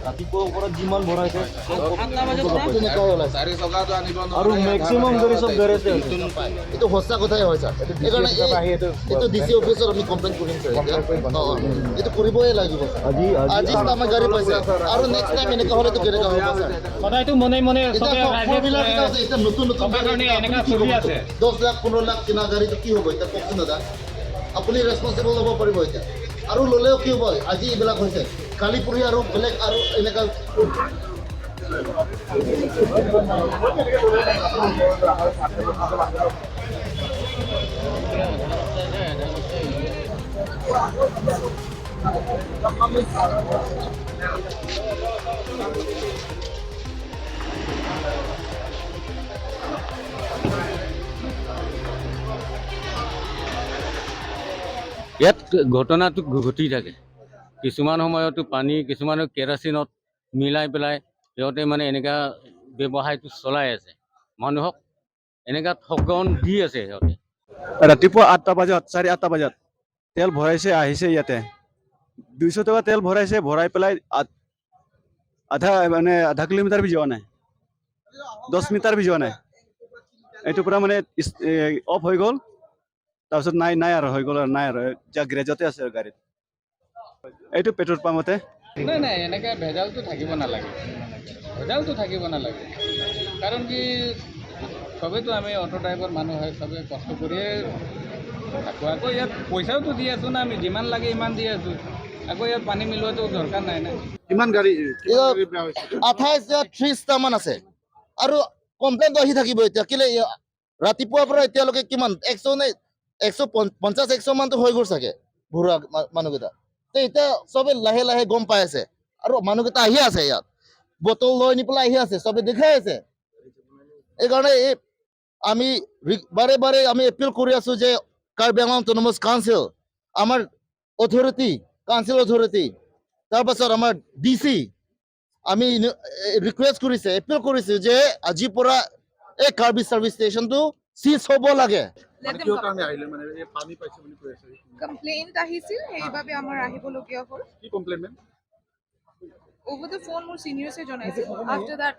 ৰাতিপুৱা ওপৰত যিমান ভৰাইছে আৰু মেক্সিমাম গাড়ী চব গাড়ীতে এইটো সঁচা কথাই হয় ছাৰ সেইকাৰণে এইটো ডিচি অফিচত আমি কমপ্লেইন কৰিম ছাৰ এইটো কৰিবই লাগিব আজি আমাৰ গাড়ী পাইছে আৰু নেক্সট টাইম এনেকুৱা হ'লেতো কেনেকুৱা হ'ব ছাৰ সদায়তো মনে মনে এতিয়া নতুন নতুন 10 লাখ 15 লাখ কিনা গাড়ীটো কি হ'ব এতিয়া কওকচোন দাদা আপুনি ৰেছপনচিবল ল'ব পাৰিব এতিয়া আৰু ল'লেও কি হ'ব আজি এইবিলাক হৈছে কালি পৰহি আৰু বেলেগ আৰু এনেকুৱা ইয়াত ঘটনাটো ঘটি থাকে কিছুমান সময়তো পানী কিছুমানে কেৰাচিনত মিলাই পেলাই সিহঁতে মানে এনেকুৱা ব্যৱসায়টো চলাই আছে মানুহক এনেকুৱা ঠগন দি আছে সিহঁতে ৰাতিপুৱা 8টা বজাত 8:30 বজাত তেল ভৰাইছে আহিছে ইয়াতে 200 টকা তেল ভৰাইছে ভৰাই পেলাই আধা কিলোমিটাৰ বি যোৱা নাই 10 মিটাৰ বি যোৱা নাই এইটো পুৰা মানে অফ হৈ গ'ল তাৰপিছত নাই আৰু হৈ গ'ল আৰু নাই আৰু যা গ্ৰেজতে আছে গাড়ীত এইটো পেট্ৰল পাম্পতে নাই এনেকৈ ভেজালটো থাকিব নালাগে কাৰণ কি চবেইতো আমি অটো ড্ৰাইভাৰ মানুহ হয় চবেই কষ্ট কৰিয়ে থাকোঁ আকৌ ইয়াত পইচাওতো দি আছোঁ না আমি যিমান লাগে ইমান দি আছোঁ আকৌ ইয়াত পানী মিলোৱাটো দৰকাৰ নাই না কিমান গাড়ী 28-30টা মান আছে আৰু কমপ্লেইনটো আহি থাকিব এতিয়া কেলে ৰাতিপুৱাৰ পৰা এতিয়ালৈকে কিমান 150-100 মানটো হৈ গ'ল চাগে ভৰুৱা মানুহকেইটা এতিয়া চবে লাহে লাহে গম পাই আছে আৰু মানুহকেইটা আহি আছে ইয়াত বটল লৈ নি পেলাই আহি আছে চবে দেখাই আছে এইকাৰণে আমি বাৰে বাৰে আমি এপিল কৰি আছো যে কাৰ্বি আংলং অটোনমাছ কাউন্সিল আমাৰ কাউন্সিল অথৰিটি তাৰপাছত আমাৰ ডিচি আমি ৰিকুৱেষ্ট কৰিছে এপিল কৰিছে যে আজিৰ পৰা এই কাৰ্বি চাৰ্ভিছ ষ্টেচনটো চিজ হ'ব লাগে কমপ্লেইণ্ট আহিছিল সেইবাবে আমাৰ আহিবলগীয়া হ'ল কি কমপ্লেইন over the phone মোৰ চিনিয়ৰ্ছে জনাইছিল after that